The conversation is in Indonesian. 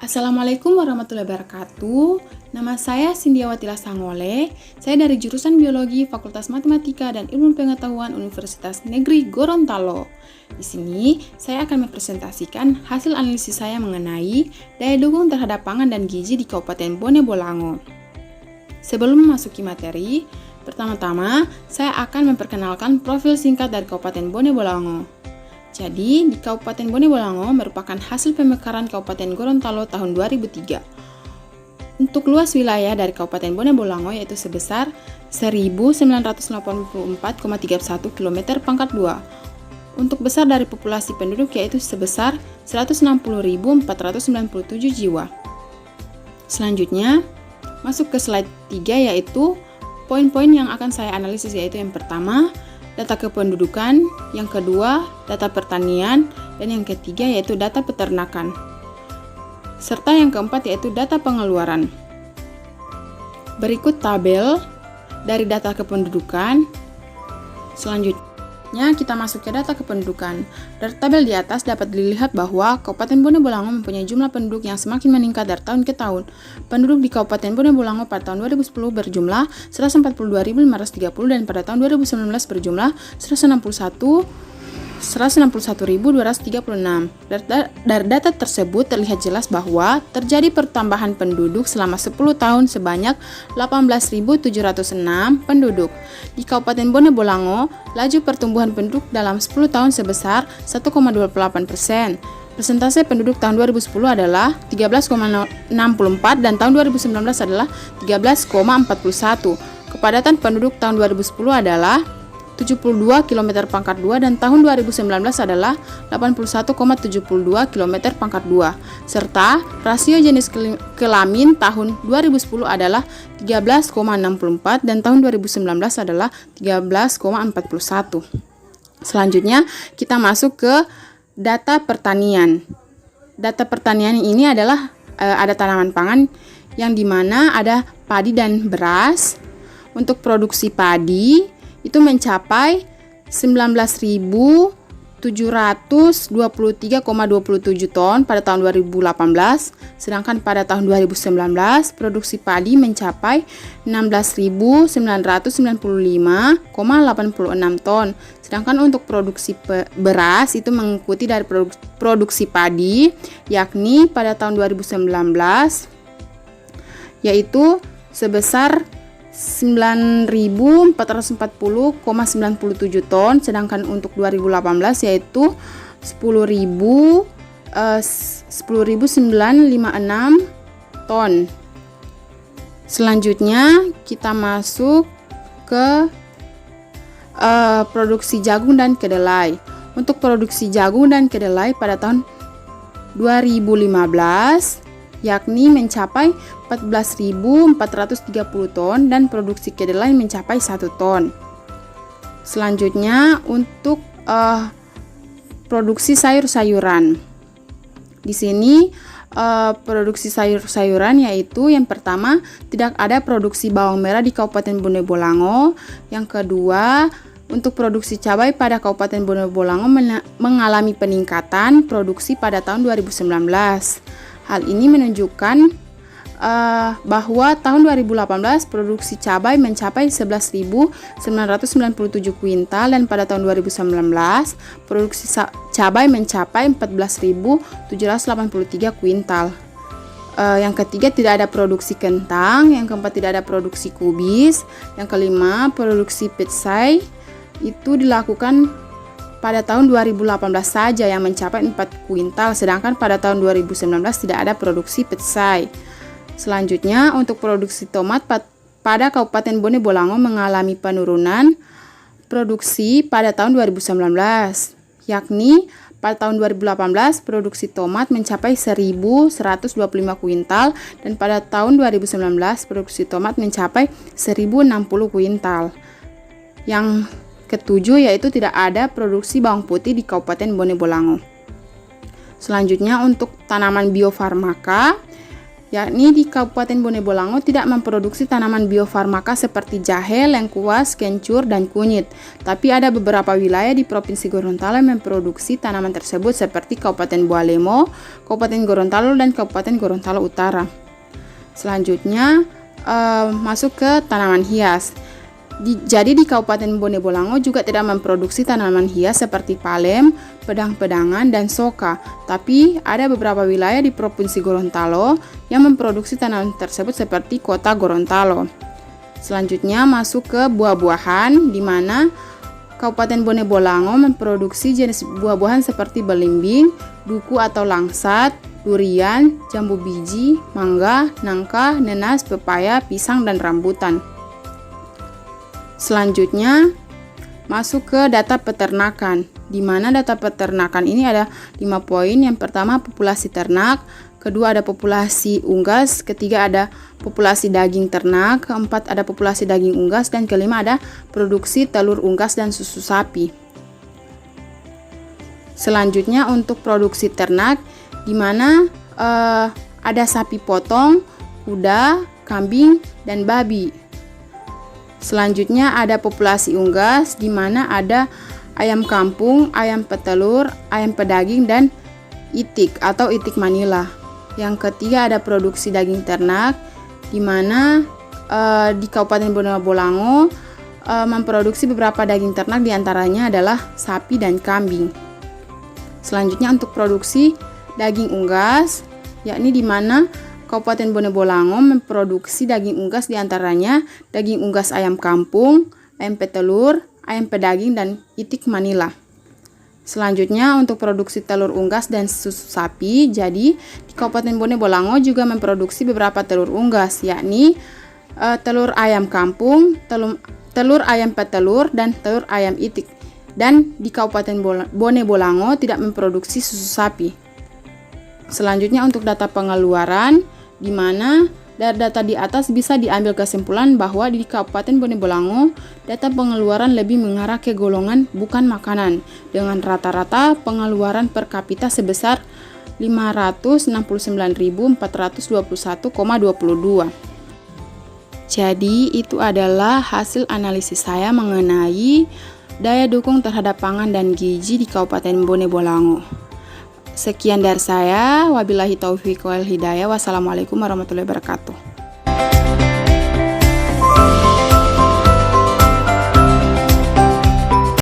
Assalamualaikum warahmatullahi wabarakatuh. Nama saya Sindiawati Lasangole. Saya dari jurusan Biologi Fakultas Matematika dan Ilmu Pengetahuan Universitas Negeri Gorontalo. Di sini saya akan mempresentasikan hasil analisis saya mengenai daya dukung terhadap pangan dan gizi di Kabupaten Bone Bolango. Sebelum memasuki materi, pertama-tama saya akan memperkenalkan profil singkat dari Kabupaten Bone Bolango. Jadi, di Kabupaten Bone Bolango merupakan hasil pemekaran Kabupaten Gorontalo tahun 2003. Untuk luas wilayah dari Kabupaten Bone Bolango yaitu sebesar 1984,31 km pangkat 2. Untuk besar dari populasi penduduk yaitu sebesar 160.497 jiwa. Selanjutnya, masuk ke slide 3 yaitu poin-poin yang akan saya analisis, yaitu yang pertama, data kependudukan, yang kedua, data pertanian, dan yang ketiga yaitu data peternakan. Serta yang keempat yaitu data pengeluaran. Berikut tabel dari data kependudukan. Selanjutnya kita masuk ke data kependudukan. Dari tabel di atas dapat dilihat bahwa Kabupaten Bone Bolango mempunyai jumlah penduduk yang semakin meningkat dari tahun ke tahun. Penduduk di Kabupaten Bone Bolango pada tahun 2010 berjumlah 142.530 dan pada tahun 2019 berjumlah 161.236. Dari data tersebut terlihat jelas bahwa terjadi pertambahan penduduk selama 10 tahun sebanyak 18.706 penduduk. Di Kabupaten Bone Bolango, laju pertumbuhan penduduk dalam 10 tahun sebesar 1,28%. Persentase penduduk tahun 2010 adalah 13,64 dan tahun 2019 adalah 13,41. Kepadatan penduduk tahun 2010 adalah 72 km pangkat 2 dan tahun 2019 adalah 81,72 km pangkat 2 serta rasio jenis kelamin tahun 2010 adalah 13,64 dan tahun 2019 adalah 13,41. Selanjutnya kita masuk ke data pertanian. Data pertanian ini adalah ada tanaman pangan yang dimana ada padi dan beras. Untuk produksi padi itu mencapai 19.723,27 ton pada tahun 2018, sedangkan pada tahun 2019 produksi padi mencapai 16.995,86 ton. Sedangkan untuk produksi beras itu mengikuti dari produksi padi, yakni pada tahun 2019 yaitu sebesar 9.440,97 ton, sedangkan untuk 2018 yaitu 10.956 ton. Selanjutnya kita masuk ke produksi jagung dan kedelai. Untuk produksi jagung dan kedelai pada tahun 2015 yakni mencapai 14.430 ton dan produksi kedelai mencapai 1 ton. Selanjutnya untuk produksi sayur-sayuran. Di sini produksi sayur-sayuran yaitu yang pertama, tidak ada produksi bawang merah di Kabupaten Bone Bolango. Yang kedua, untuk produksi cabai pada Kabupaten Bone Bolango mengalami peningkatan produksi pada tahun 2019. Hal ini menunjukkan bahwa tahun 2018 produksi cabai mencapai 11.997 kuintal dan pada tahun 2019 produksi cabai mencapai 14.783 kuintal. Yang ketiga, tidak ada produksi kentang. Yang keempat, tidak ada produksi kubis. Yang kelima, produksi petsai itu dilakukan pada tahun 2018 saja yang mencapai 4 kuintal, sedangkan pada tahun 2019 tidak ada produksi petsai. Selanjutnya, untuk produksi tomat pada Kabupaten Bone Bolango mengalami penurunan produksi pada tahun 2019, yakni pada tahun 2018 produksi tomat mencapai 1.125 kuintal dan pada tahun 2019 produksi tomat mencapai 1.060 kuintal. Yang ketujuh yaitu tidak ada produksi bawang putih di Kabupaten Bone Bolango. Selanjutnya untuk tanaman biofarmaka yakni di Kabupaten Bone Bolango tidak memproduksi tanaman biofarmaka seperti jahe, lengkuas, kencur, dan kunyit. Tapi ada beberapa wilayah di Provinsi Gorontalo yang memproduksi tanaman tersebut seperti Kabupaten Bualemo, Kabupaten Gorontalo, dan Kabupaten Gorontalo Utara. Selanjutnya masuk ke tanaman hias. Jadi di Kabupaten Bone Bolango juga tidak memproduksi tanaman hias seperti palem, pedang-pedangan, dan soka. Tapi ada beberapa wilayah di Provinsi Gorontalo yang memproduksi tanaman tersebut seperti Kota Gorontalo. Selanjutnya masuk ke buah-buahan, di mana Kabupaten Bone Bolango memproduksi jenis buah-buahan seperti belimbing, duku atau langsat, durian, jambu biji, mangga, nangka, nenas, pepaya, pisang, dan rambutan. Selanjutnya masuk ke data peternakan, di mana data peternakan ini ada 5 poin. Yang pertama populasi ternak, kedua ada populasi unggas, ketiga ada populasi daging ternak, keempat ada populasi daging unggas, dan kelima ada produksi telur unggas dan susu sapi. Selanjutnya untuk produksi ternak, di mana ada sapi potong, kuda, kambing, dan babi. Selanjutnya ada populasi unggas, di mana ada ayam kampung, ayam petelur, ayam pedaging, dan itik atau itik Manila. Yang ketiga ada produksi daging ternak, di mana di Kabupaten Bone Bolango memproduksi beberapa daging ternak, diantaranya adalah sapi dan kambing. Selanjutnya untuk produksi daging unggas, yakni di mana Kabupaten Bone Bolango memproduksi daging unggas, diantaranya daging unggas ayam kampung, ayam petelur, ayam pedaging, dan itik Manila. Selanjutnya untuk produksi telur unggas dan susu sapi, jadi di Kabupaten Bone Bolango juga memproduksi beberapa telur unggas, yakni telur ayam kampung, telur ayam petelur, dan telur ayam itik. Dan di Kabupaten Bone Bolango tidak memproduksi susu sapi. Selanjutnya untuk data pengeluaran, di mana dari data di atas bisa diambil kesimpulan bahwa di Kabupaten Bone Bolango data pengeluaran lebih mengarah ke golongan bukan makanan, dengan rata-rata pengeluaran per kapita sebesar 569.421,22. Jadi itu adalah hasil analisis saya mengenai daya dukung terhadap pangan dan gizi di Kabupaten Bone Bolango. Sekian dari saya, wabillahi taufiq wal hidayah. Wassalamualaikum warahmatullahi wabarakatuh.